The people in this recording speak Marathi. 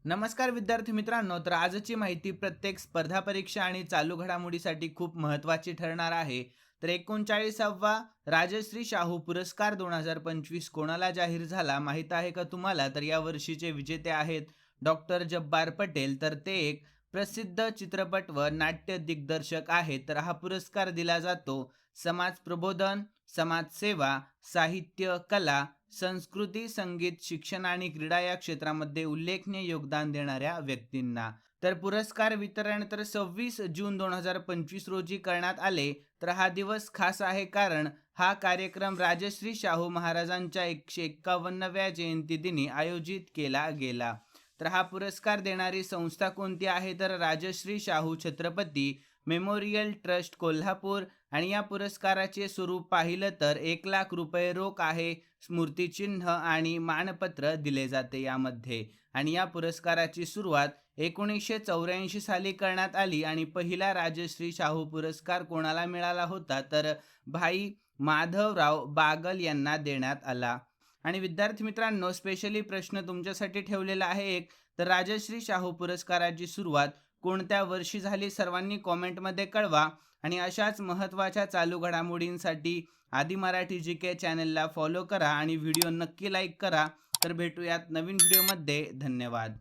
नमस्कार विद्यार्थी मित्रांनो, तर आजची माहिती प्रत्येक स्पर्धा परीक्षा आणि चालू घडामोडीसाठी खूप महत्त्वाची ठरणार आहे. तर 39वा राजश्री शाहू पुरस्कार 2025 कोणाला जाहीर झाला माहीत आहे का तुम्हाला? तर या वर्षीचे विजेते आहेत डॉक्टर जब्बार पटेल. तर ते एक प्रसिद्ध चित्रपट व नाट्य दिग्दर्शक आहेत. तर हा पुरस्कार दिला जातो समाज प्रबोधन, समाजसेवा, साहित्य, कला, संस्कृती, संगीत, शिक्षण आणि क्रीडा या क्षेत्रामध्ये उल्लेखनीय योगदान देणाऱ्या व्यक्तींना. तर पुरस्कार वितरण तर 26 जून 2025 रोजी करण्यात आले. तर हा दिवस खास आहे कारण हा कार्यक्रम राजश्री शाहू महाराजांच्या 151व्या जयंती आयोजित केला गेला. तर हा पुरस्कार देणारी संस्था कोणती आहे? तर राजश्री शाहू छत्रपती मेमोरियल ट्रस्ट कोल्हापूर. आणि या पुरस्काराचे स्वरूप पाहिलं तर 1 लाख रुपये रोख आहे, स्मृतिचिन्ह आणि मानपत्र दिले जाते यामध्ये. आणि या पुरस्काराची सुरुवात 1984 साली करण्यात आली आणि पहिला राजश्री शाहू पुरस्कार कोणाला मिळाला होता? तर भाई माधवराव बागल यांना देण्यात आला. आणि विद्यार्थी मित्रांनो, स्पेशली प्रश्न तुमच्यासाठी ठेवलेला आहे एक. तर राजश्री शाहू पुरस्काराची सुरुवात कोणत्या वर्षी झाली? सर्वांनी कॉमेंटमध्ये कळवा. आणि अशाच महत्त्वाच्या चालू घडामोडींसाठी आदी मराठी जी के चॅनलला फॉलो करा आणि व्हिडिओ नक्की लाईक करा. तर भेटूयात नवीन व्हिडिओमध्ये. धन्यवाद.